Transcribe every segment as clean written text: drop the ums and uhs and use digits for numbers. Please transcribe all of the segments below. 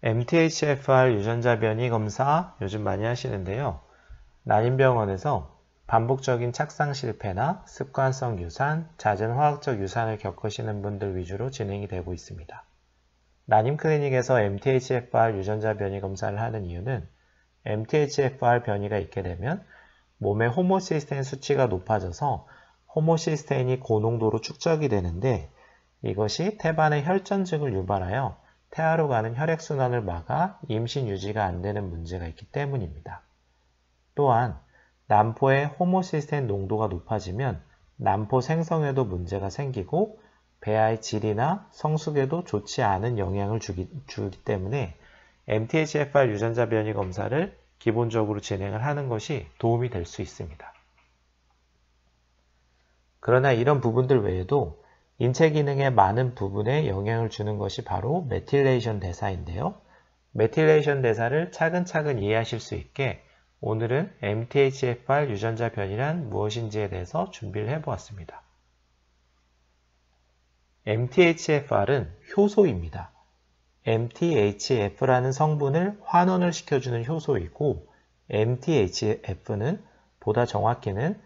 MTHFR 유전자 변이 검사 요즘 많이 하시는데요. 난임병원에서 반복적인 착상 실패나 습관성 유산, 잦은 화학적 유산을 겪으시는 분들 위주로 진행이 되고 있습니다. 난임 클리닉에서 MTHFR 유전자 변이 검사를 하는 이유는 MTHFR 변이가 있게 되면 몸의 호모시스테인 수치가 높아져서 호모시스테인이 고농도로 축적이 되는데 이것이 태반의 혈전증을 유발하여 태아로 가는 혈액순환을 막아 임신 유지가 안 되는 문제가 있기 때문입니다. 또한 난포의 호모시스테인 농도가 높아지면 난포 생성에도 문제가 생기고 배아의 질이나 성숙에도 좋지 않은 영향을 주기 때문에 MTHFR 유전자 변이 검사를 기본적으로 진행을 하는 것이 도움이 될 수 있습니다. 그러나 이런 부분들 외에도 인체 기능의 많은 부분에 영향을 주는 것이 바로 메틸레이션 대사인데요. 메틸레이션 대사를 차근차근 이해하실 수 있게 오늘은 MTHFR 유전자 변이란 무엇인지에 대해서 준비를 해보았습니다. MTHFR은 효소입니다. MTHF라는 성분을 환원을 시켜주는 효소이고 MTHF는 보다 정확히는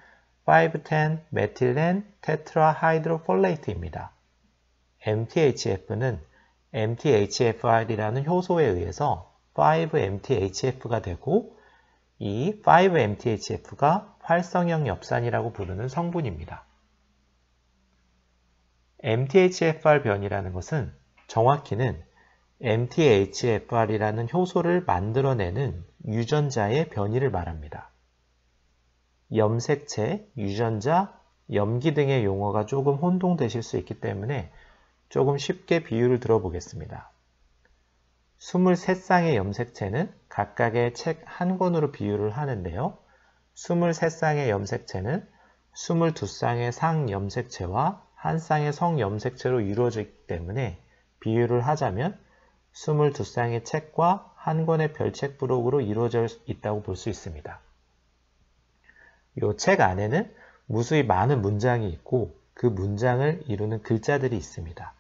5,10-메틸렌 테트라하이드로폴레이트입니다. MTHF는 MTHFR이라는 효소에 의해서 5-MTHF가 되고 이 5-MTHF가 활성형 엽산이라고 부르는 성분입니다. MTHFR 변이라는 것은 정확히는 MTHFR이라는 효소를 만들어내는 유전자의 변이를 말합니다. 염색체, 유전자, 염기 등의 용어가 조금 혼동되실 수 있기 때문에 조금 쉽게 비유를 들어보겠습니다. 23쌍의 염색체는 각각의 책 한 권으로 비유를 하는데요. 23쌍의 염색체는 22쌍의 상 염색체와 한 쌍의 성 염색체로 이루어지기 때문에 비유를 하자면 22쌍의 책과 한 권의 별책 부록으로 이루어져 있다고 볼 수 있습니다. 이 책 안에는 무수히 많은 문장이 있고 그 문장을 이루는 글자들이 있습니다.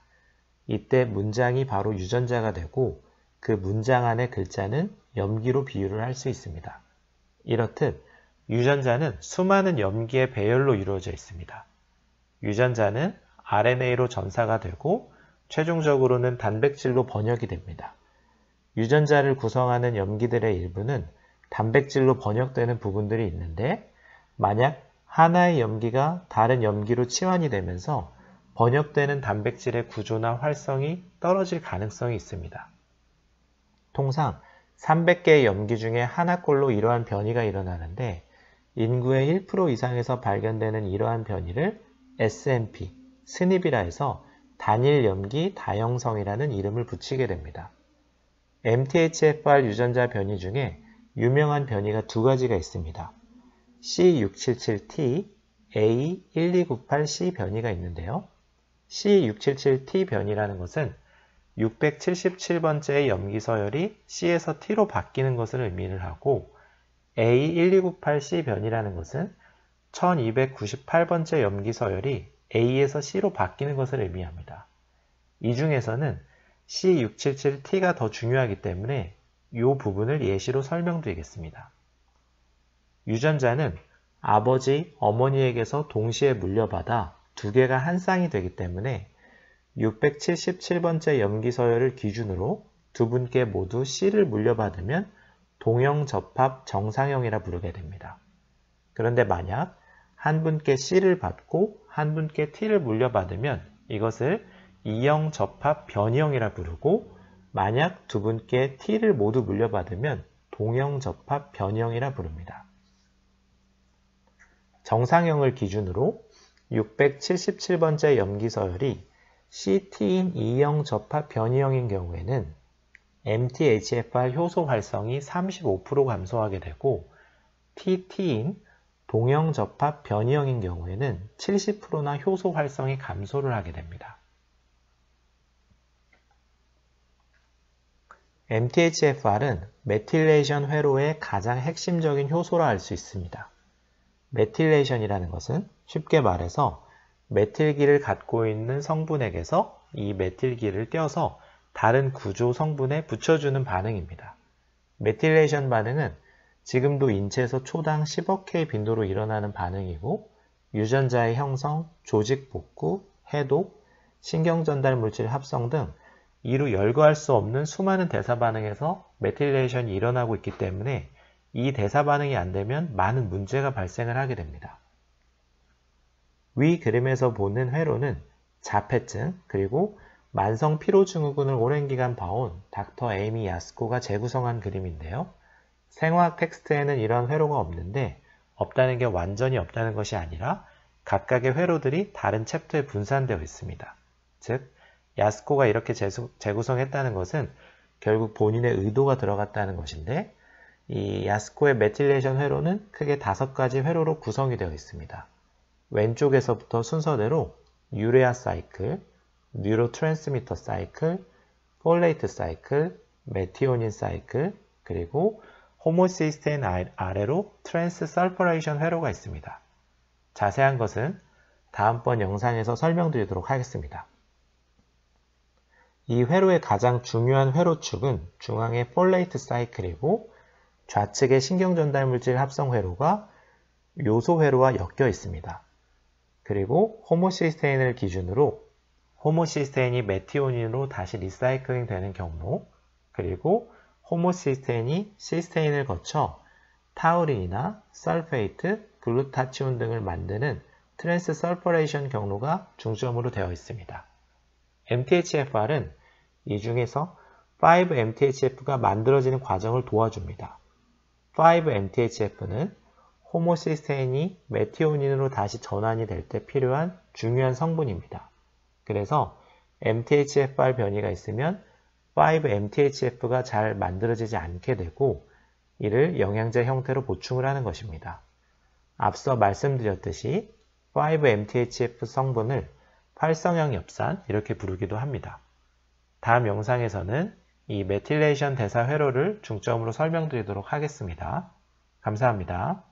이때 문장이 바로 유전자가 되고 그 문장 안의 글자는 염기로 비유를 할 수 있습니다. 이렇듯 유전자는 수많은 염기의 배열로 이루어져 있습니다. 유전자는 RNA로 전사가 되고 최종적으로는 단백질로 번역이 됩니다. 유전자를 구성하는 염기들의 일부는 단백질로 번역되는 부분들이 있는데 만약 하나의 염기가 다른 염기로 치환이 되면서 번역되는 단백질의 구조나 활성이 떨어질 가능성이 있습니다. 통상 300개의 염기 중에 하나꼴로 이러한 변이가 일어나는데 인구의 1% 이상에서 발견되는 이러한 변이를 SNP, 스닙이라 해서 단일 염기 다형성이라는 이름을 붙이게 됩니다. MTHFR 유전자 변이 중에 유명한 변이가 두 가지가 있습니다. C677T, A1298C 변이가 있는데요. C677T 변이라는 것은 677번째의 염기 서열이 C에서 T로 바뀌는 것을 의미를 하고 A1298C 변이라는 것은 1298번째 염기 서열이 A에서 C로 바뀌는 것을 의미합니다. 이 중에서는 C677T가 더 중요하기 때문에 이 부분을 예시로 설명드리겠습니다. 유전자는 아버지, 어머니에게서 동시에 물려받아 두 개가 한 쌍이 되기 때문에 677번째 염기 서열을 기준으로 두 분께 모두 C를 물려받으면 동형접합 정상형이라 부르게 됩니다. 그런데 만약 한 분께 C를 받고 한 분께 T를 물려받으면 이것을 이형접합 변이형이라 부르고 만약 두 분께 T를 모두 물려받으면 동형접합 변이형이라 부릅니다. 정상형을 기준으로 677번째 염기 서열이 CT인 E형 접합 변이형인 경우에는 MTHFR 효소 활성이 35% 감소하게 되고 TT인 동형 접합 변이형인 경우에는 70%나 효소 활성이 감소를 하게 됩니다. MTHFR은 메틸레이션 회로의 가장 핵심적인 효소라 할 수 있습니다. 메틸레이션이라는 것은 쉽게 말해서 메틸기를 갖고 있는 성분에게서 이 메틸기를 떼어서 다른 구조 성분에 붙여주는 반응입니다. 메틸레이션 반응은 지금도 인체에서 초당 10억 K 빈도로 일어나는 반응이고 유전자의 형성, 조직 복구, 해독, 신경전달 물질 합성 등 이루 열거할 수 없는 수많은 대사 반응에서 메틸레이션이 일어나고 있기 때문에 이 대사 반응이 안 되면 많은 문제가 발생을 하게 됩니다. 위 그림에서 보는 회로는 자폐증 그리고 만성 피로증후군을 오랜 기간 봐온 닥터 에이미 야스코가 재구성한 그림인데요. 생화학 텍스트에는 이런 회로가 없는데 없다는 게 완전히 없다는 것이 아니라 각각의 회로들이 다른 챕터에 분산되어 있습니다. 즉, 야스코가 이렇게 재구성했다는 것은 결국 본인의 의도가 들어갔다는 것인데 이 야스코의 메틸레이션 회로는 크게 5가지 회로로 구성이 되어 있습니다. 왼쪽에서부터 순서대로 유레아 사이클, 뉴로트랜스미터 사이클, 폴레이트 사이클, 메티오닌 사이클, 그리고 호모시스테인 아래로 트랜스설퍼레이션 회로가 있습니다. 자세한 것은 다음번 영상에서 설명드리도록 하겠습니다. 이 회로의 가장 중요한 회로축은 중앙의 폴레이트 사이클이고 좌측의 신경전달물질 합성 회로가 요소 회로와 엮여 있습니다. 그리고 호모시스테인을 기준으로 호모시스테인이 메티오닌으로 다시 리사이클링 되는 경로, 그리고 호모시스테인이 시스테인을 거쳐 타우린이나 설페이트, 글루타치온 등을 만드는 트랜스설퍼레이션 경로가 중점으로 되어 있습니다. MTHFR은 이 중에서 5-MTHF가 만들어지는 과정을 도와줍니다. 5-MTHF는 호모시스테인이 메티오닌으로 다시 전환이 될 때 필요한 중요한 성분입니다. 그래서 MTHFR 변이가 있으면 5-MTHF가 잘 만들어지지 않게 되고 이를 영양제 형태로 보충을 하는 것입니다. 앞서 말씀드렸듯이 5-MTHF 성분을 활성형 엽산 이렇게 부르기도 합니다. 다음 영상에서는 이 메틸레이션 대사 회로를 중점으로 설명드리도록 하겠습니다. 감사합니다.